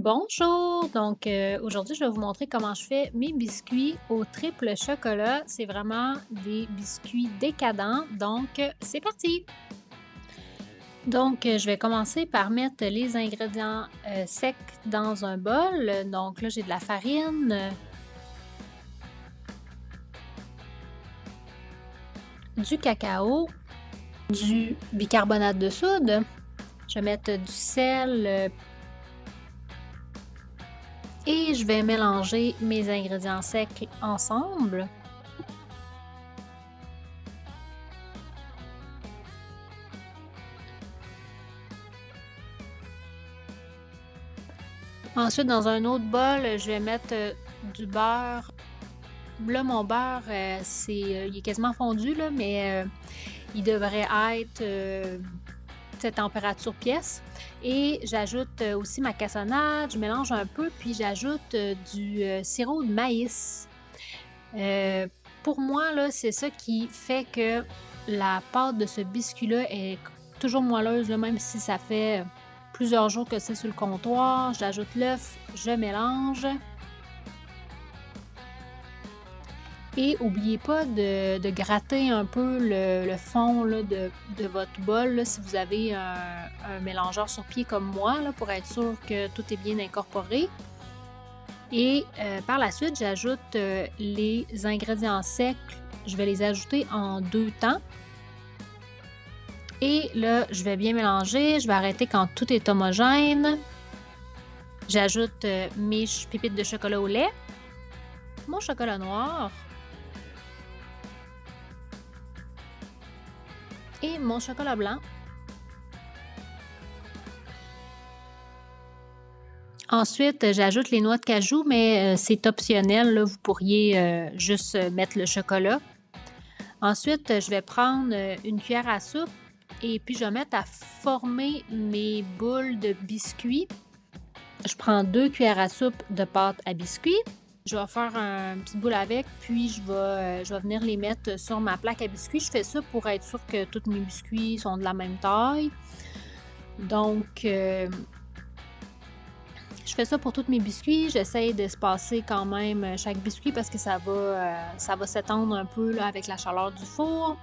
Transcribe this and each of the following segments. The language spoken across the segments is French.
Bonjour! Aujourd'hui, je vais vous montrer comment je fais mes biscuits au triple chocolat. C'est vraiment des biscuits décadents, c'est parti! Je vais commencer par mettre les ingrédients, secs dans un bol. Donc là, j'ai de la farine, du cacao, du bicarbonate de soude. Je vais mettre du sel, et je vais mélanger mes ingrédients secs ensemble. Ensuite, dans un autre bol, je vais mettre, du beurre. Là, mon beurre, il est quasiment fondu là, mais il devrait être, cette température pièce et j'ajoute, aussi ma cassonade, je mélange un peu puis j'ajoute, du, sirop de maïs. Pour moi là, c'est ça qui fait que la pâte de ce biscuit-là est toujours moelleuse là, même si ça fait plusieurs jours que c'est sur le comptoir. J'ajoute l'œuf, je mélange. Et n'oubliez pas de gratter un peu le fond là, de votre bol là, si vous avez un mélangeur sur pied comme moi là, pour être sûr que tout est bien incorporé. Et par la suite, j'ajoute les ingrédients secs. Je vais les ajouter en 2 temps. Et là, je vais bien mélanger. Je vais arrêter quand tout est homogène. J'ajoute mes pépites de chocolat au lait, mon chocolat noir et mon chocolat blanc. Ensuite, j'ajoute les noix de cajou, mais c'est optionnel, là, vous pourriez juste mettre le chocolat. Ensuite, je vais prendre une cuillère à soupe et puis je vais mettre à former mes boules de biscuits. Je prends 2 cuillères à soupe de pâte à biscuits. Je vais faire une petite boule avec, puis je vais venir les mettre sur ma plaque à biscuits. Je fais ça pour être sûre que tous mes biscuits sont de la même taille. Je fais ça pour tous mes biscuits. J'essaie d'espacer quand même chaque biscuit parce que ça va s'étendre un peu là, avec la chaleur du four.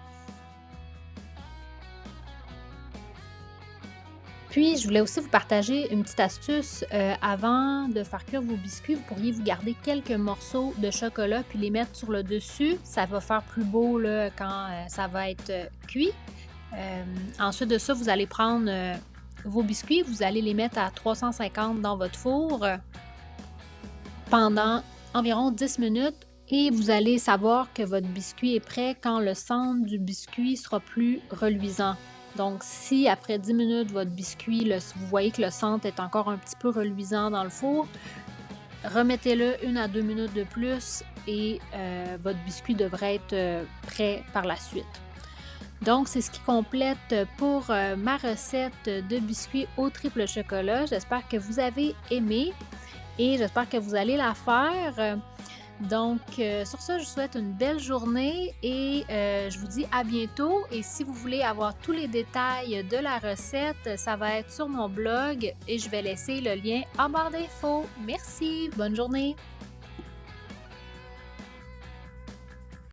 Puis, je voulais aussi vous partager une petite astuce. Avant de faire cuire vos biscuits, vous pourriez vous garder quelques morceaux de chocolat puis les mettre sur le dessus. Ça va faire plus beau là, quand ça va être cuit. Ensuite de ça, vous allez prendre vos biscuits, vous allez les mettre à 350 dans votre four pendant environ 10 minutes et vous allez savoir que votre biscuit est prêt quand le centre du biscuit sera plus reluisant. Donc, si après 10 minutes, votre biscuit, vous voyez que le centre est encore un petit peu reluisant dans le four, remettez-le 1 à 2 minutes de plus et votre biscuit devrait être prêt par la suite. Donc, c'est ce qui complète pour ma recette de biscuits au triple chocolat. J'espère que vous avez aimé et j'espère que vous allez la faire. Sur ça, je vous souhaite une belle journée et je vous dis à bientôt. Et si vous voulez avoir tous les détails de la recette, ça va être sur mon blog et je vais laisser le lien en barre d'infos. Merci, bonne journée!